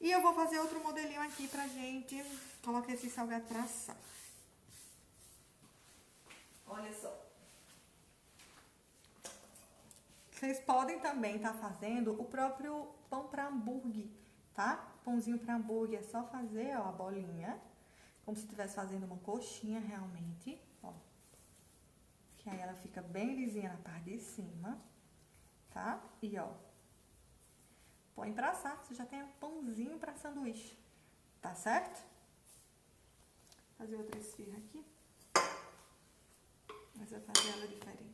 E eu vou fazer outro modelinho aqui pra gente. Coloquei esse salgado pra assar. Olha só. Vocês podem também estar fazendo o próprio pão para hambúrguer, tá? Pãozinho para hambúrguer é só fazer, ó, a bolinha, como se estivesse fazendo uma coxinha realmente, ó. Que aí ela fica bem lisinha na parte de cima, tá? E ó, põe pra assar, você já tem um pãozinho para sanduíche, tá certo? Vou fazer outra esfirra aqui, mas vai fazer ela diferente.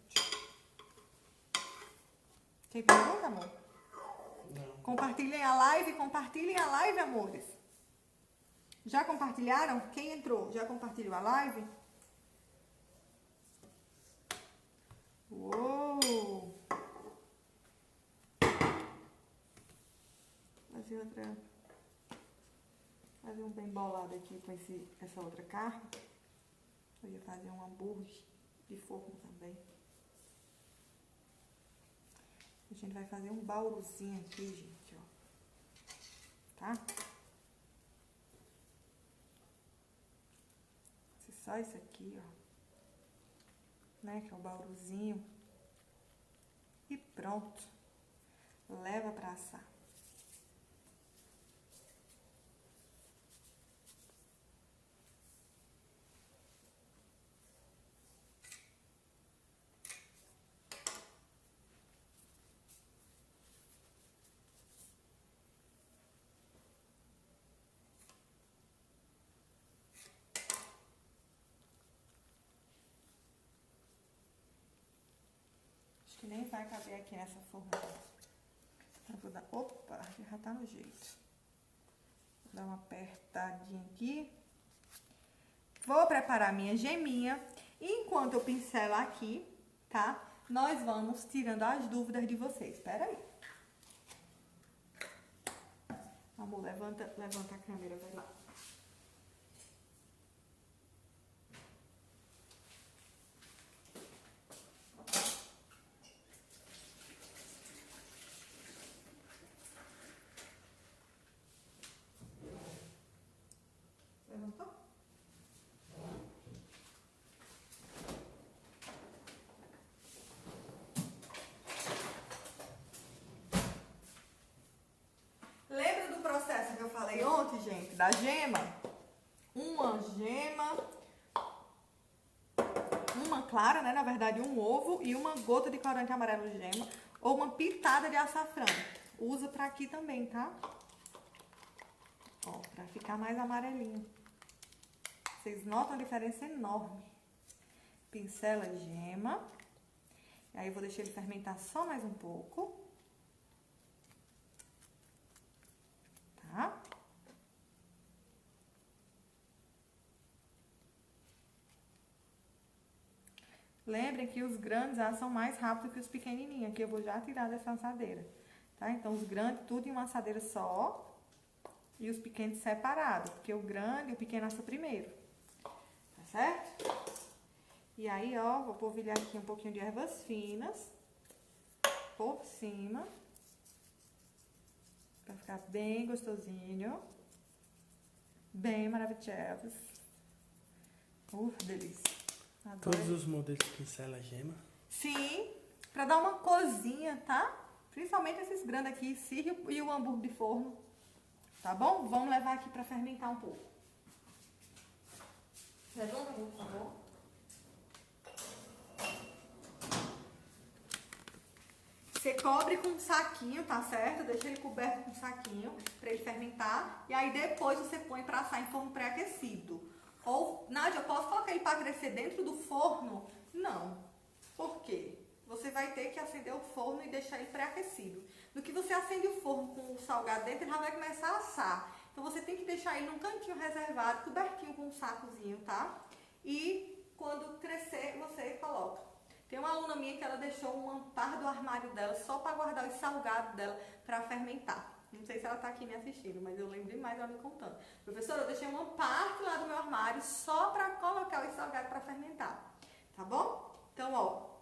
Tem pergunta, amor? Não. Compartilhem a live, amores. Já compartilharam? Quem entrou? Já compartilhou a live? Uou! Fazer um bem bolado aqui com essa outra carne. Eu ia fazer um hambúrguer de forno também. A gente vai fazer um bauruzinho aqui, gente, ó. Tá? Só isso aqui, ó. Né? Que é o bauruzinho. E pronto. Leva pra assar. Que nem vai caber aqui nessa forma. Eu vou dar, opa, já tá no jeito. Vou dar uma apertadinha aqui. Vou preparar minha geminha. E enquanto eu pincelo aqui, tá? Nós vamos tirando as dúvidas de vocês. Espera aí. Amor, levanta a câmera, vai lá. Levantou? Lembra do processo que eu falei ontem, gente? Da gema? Uma gema, uma clara, né? Na verdade, um ovo e uma gota de corante amarelo gema ou uma pitada de açafrão. Usa pra aqui também, tá? Ó, pra ficar mais amarelinho. Vocês notam a diferença enorme. Pincela a gema. E aí eu vou deixar ele fermentar só mais um pouco. Tá? Lembrem que os grandes assam mais rápido que os pequenininhos. Aqui eu vou já tirar dessa assadeira. Tá? Então os grandes tudo em uma assadeira só. E os pequenos separados. Porque o grande e o pequeno assa primeiro. Tá certo? E aí, ó, vou polvilhar aqui um pouquinho de ervas finas. Por cima. Pra ficar bem gostosinho. Bem maravilhoso. Delícia. Adoro. Todos os modelos pincela gema? Sim, pra dar uma corzinha, tá? Principalmente esses grandes aqui, esfirra e o hambúrguer de forno. Tá bom? Vamos levar aqui pra fermentar um pouco. Levanta, por favor. Você cobre com um saquinho, tá certo? Deixa ele coberto com um saquinho pra ele fermentar. E aí depois você põe pra assar em forno pré-aquecido. Ou, Nádia, eu posso colocar ele pra crescer dentro do forno? Não. Por quê? Você vai ter que acender o forno e deixar ele pré-aquecido. No que você acende o forno com o salgado dentro, ele já vai começar a assar. Então você tem que deixar ele num cantinho reservado, cobertinho com um sacozinho, tá? E quando crescer, você coloca. Tem uma aluna minha que ela deixou uma parte do armário dela só para guardar os salgados dela para fermentar. Não sei se ela tá aqui me assistindo, mas eu lembro demais ela me contando. Professora, eu deixei uma parte lá do meu armário só para colocar os salgados para fermentar. Tá bom? Então, ó,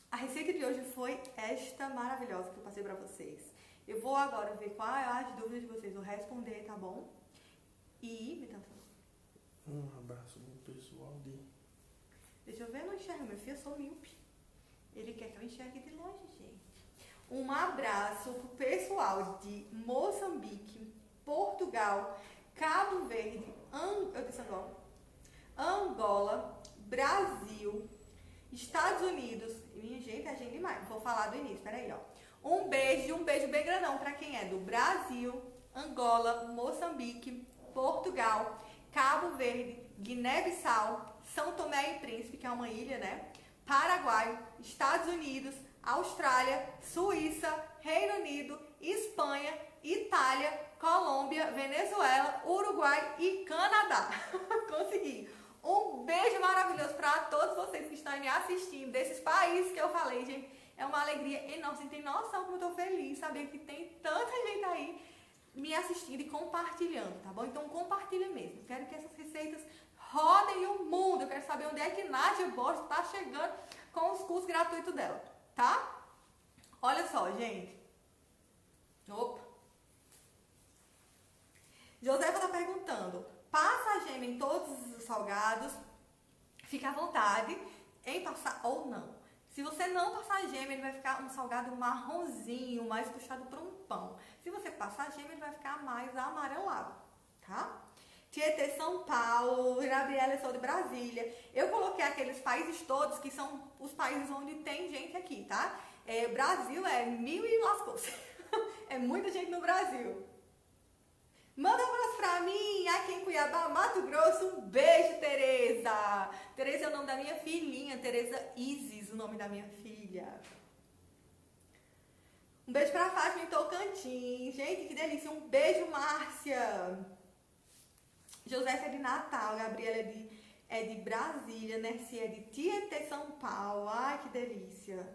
a receita de hoje foi esta maravilhosa que eu passei para vocês. Eu vou agora ver quais as dúvidas de vocês, vou responder, tá bom? E... Um abraço pro pessoal de Deixa eu ver, eu não enxergo, meu filho, eu sou míope. Ele quer que eu enxergue de longe, gente. Um abraço pro pessoal de Moçambique, Portugal, Cabo Verde, Angola, Brasil, Estados Unidos. Minha gente, a gente demais. Vou falar do início, peraí, ó. Um beijo bem grandão pra quem é do Brasil, Angola, Moçambique, Portugal, Cabo Verde, Guiné-Bissau, São Tomé e Príncipe, que é uma ilha, né? Paraguai, Estados Unidos, Austrália, Suíça, Reino Unido, Espanha, Itália, Colômbia, Venezuela, Uruguai e Canadá. Consegui! Um beijo maravilhoso para todos vocês que estão me assistindo desses países que eu falei, gente. É uma alegria enorme. Você tem noção como eu tô feliz saber que tem tanta gente aí me assistindo e compartilhando, tá bom? Então compartilha mesmo. Quero que essas receitas rodem o mundo. Eu quero saber onde é que Nádia Borges está chegando com os cursos gratuitos dela, tá? Olha só, gente. Opa. Josefa tá perguntando, passa a gema em todos os salgados? Fica à vontade em passar ou não. Se você não passar a gema, ele vai ficar um salgado marronzinho, mais puxado para um pão. Se você passar a gema, ele vai ficar mais amarelado, tá? Tietê, São Paulo, Gabriela, sou de Brasília. Eu coloquei aqueles países todos que são os países onde tem gente aqui, tá? Brasil é 1000 e lascou-se. É muita gente no Brasil. Manda um abraço pra mim, aqui em Cuiabá, Mato Grosso. Um beijo, Tereza. Tereza é o nome da minha filhinha, Tereza Isis, o nome da minha filha. Um beijo pra Fátima em Tocantins. Gente, que delícia. Um beijo, Márcia. Josefa é de Natal, Gabriela é de Brasília, Nercy é de Tietê, São Paulo. Ai, que delícia.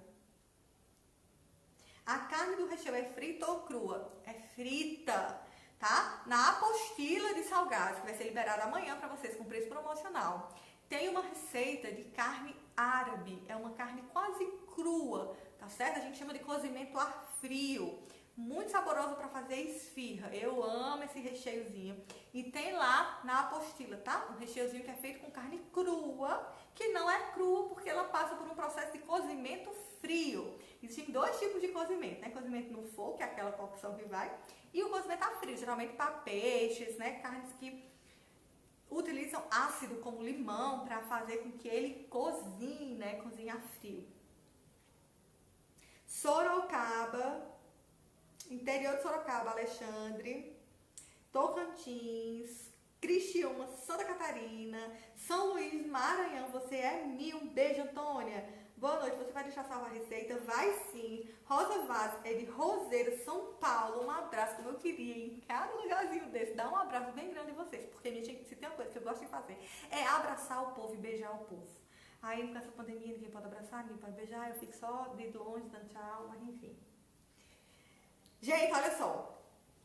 A carne do recheio é frita ou crua? É frita, tá? Na apostila de salgados, que vai ser liberada amanhã para vocês com preço promocional, tem uma receita de carne árabe. É uma carne quase crua, tá certo? A gente chama de cozimento a frio. Muito saboroso para fazer esfirra. Eu amo esse recheiozinho. E tem lá na apostila, tá? Um recheiozinho que é feito com carne crua, que não é crua porque ela passa por um processo de cozimento frio. Existem dois tipos de cozimento, né? Cozimento no fogo, que é aquela cocção que vai, e o cozimento a frio, geralmente para peixes, né? Carnes que utilizam ácido como limão para fazer com que ele cozinhe, né? Cozinhe a frio. Sorocaba, interior de Sorocaba, Alexandre, Tocantins, Criciúma, Santa Catarina, São Luís, Maranhão, você é mil. Um beijo, Antônia. Boa noite, você vai deixar salvar a receita? Vai sim. Rosa Vaz é de Roseira, São Paulo. Um abraço, como eu queria em cada lugarzinho desse. Dá um abraço bem grande em vocês, porque minha gente, se tem uma coisa que eu gosto de fazer, é abraçar o povo e beijar o povo. Aí com essa pandemia ninguém pode abraçar, ninguém pode beijar, eu fico só de longe dando tchau, mas enfim. Gente, olha só.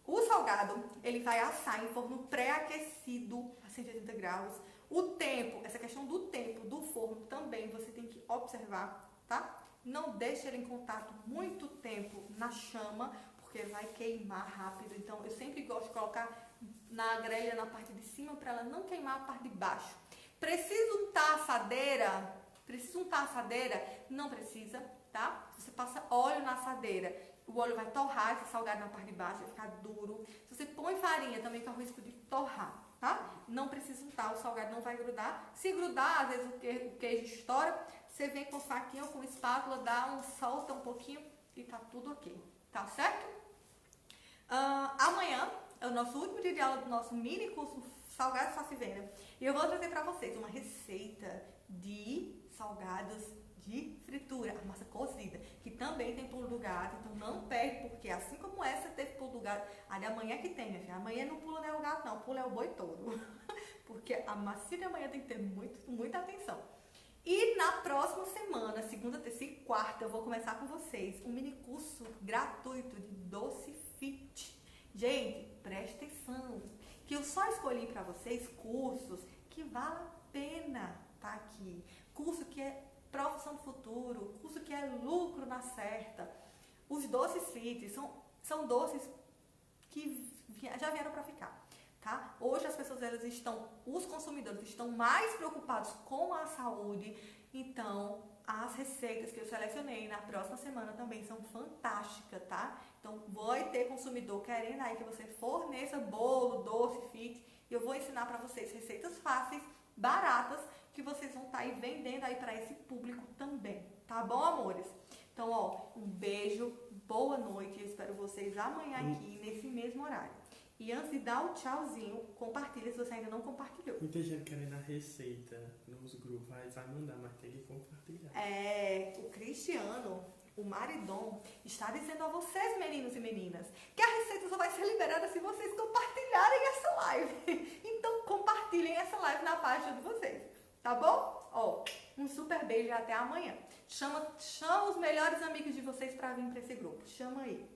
O salgado, ele vai assar em forno pré-aquecido a 180 graus. O tempo, essa questão do tempo do forno também você tem que observar, tá? Não deixe ele em contato muito tempo na chama, porque vai queimar rápido. Então, eu sempre gosto de colocar na grelha na parte de cima para ela não queimar a parte de baixo. Precisa untar a assadeira? Precisa untar a assadeira? Não precisa, tá? Você passa óleo na assadeira. O óleo vai torrar esse salgado na parte de baixo, vai ficar duro. Se você põe farinha, também corre o risco de torrar, tá? Não precisa untar, o salgado não vai grudar. Se grudar, às vezes o queijo estoura, você vem com faquinha ou com espátula, solta um pouquinho e tá tudo ok, tá certo? Amanhã é o nosso último dia de aula do nosso mini curso Salgados Faça e Venda. E eu vou trazer para vocês uma receita de salgados de fritura, a massa cozida, que também tem pulo do gato, então não perde, porque assim como essa teve pulo do gato, a de amanhã que tem, minha filha, amanhã não pula nem o gato não, pula é o boi todo, porque a massinha de amanhã tem que ter muita atenção. E na próxima semana, segunda, terça e quarta, eu vou começar com vocês um mini curso gratuito de doce fit. Gente, presta atenção, que eu só escolhi para vocês cursos que vale a pena estar aqui, curso que é profissão do futuro, curso que é lucro na certa. Os doces fit são doces que já vieram para ficar, tá? Hoje as pessoas, os consumidores estão mais preocupados com a saúde, Então, as receitas que eu selecionei na próxima semana também são fantásticas, tá? Então, vai ter consumidor querendo aí que você forneça bolo, doce, fit. E eu vou ensinar para vocês receitas fáceis, baratas, que vocês vão estar aí vendendo aí para esse público também. Tá bom, amores? Então, ó, um beijo, boa noite. Eu espero vocês amanhã aqui, nesse mesmo horário. E antes de dar o tchauzinho, compartilha se você ainda não compartilhou. Muita gente querendo a receita nos grupos, vai mandar, mas tem que compartilhar. O Cristiano, o maridom, está dizendo a vocês, meninos e meninas, que a receita só vai ser liberada se vocês compartilharem essa live. Então, compartilhem essa live na página de vocês, tá bom? Ó, um super beijo e até amanhã. Chama os melhores amigos de vocês para vir para esse grupo. Chama aí.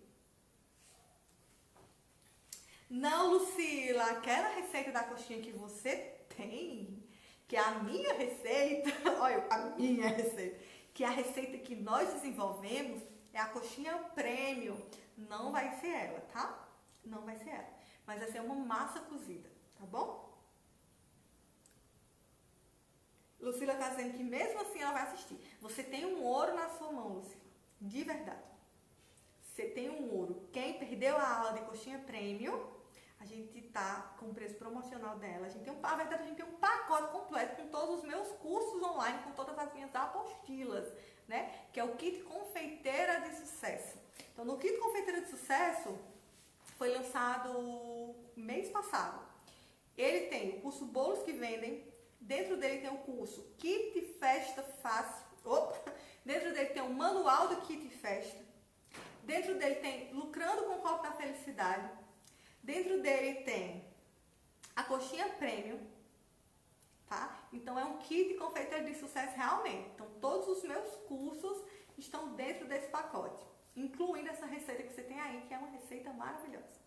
Não, Lucila, aquela receita da coxinha que você tem, que é a minha receita, olha, a minha receita, que é a receita que nós desenvolvemos, é a coxinha premium. Não vai ser ela, tá? Não vai ser ela. Mas vai ser uma massa cozida, tá bom? Lucila tá dizendo que mesmo assim ela vai assistir. Você tem um ouro na sua mão, Lucila. De verdade. Você tem um ouro. Quem perdeu a aula de coxinha premium, a gente tá com o preço promocional dela. A gente tem um pacote completo com todos os meus cursos online, com todas as minhas apostilas, né? Que é o Kit Confeiteira de Sucesso. Então, no Kit Confeiteira de Sucesso, foi lançado mês passado. Ele tem o curso Bolos que Vendem. Dentro dele tem o curso Kit Festa Fácil. Dentro dele tem o Manual do Kit Festa. Dentro dele tem Lucrando com o Copo da Felicidade. Dentro dele tem a coxinha premium, tá? Então é um kit confeiteiro de sucesso realmente. Então todos os meus cursos estão dentro desse pacote, incluindo essa receita que você tem aí, que é uma receita maravilhosa.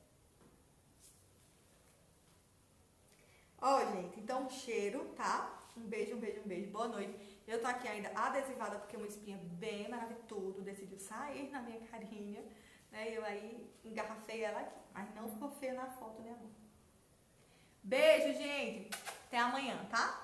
Ó, gente, então um cheiro, tá? Um beijo, um beijo, um beijo. Boa noite. Eu tô aqui ainda adesivada porque uma espinha bem maravilhosa decidiu sair na minha carinha. Eu aí engarrafei ela aqui, mas não ficou feia na foto, né, amor? Beijo, gente! Até amanhã, tá?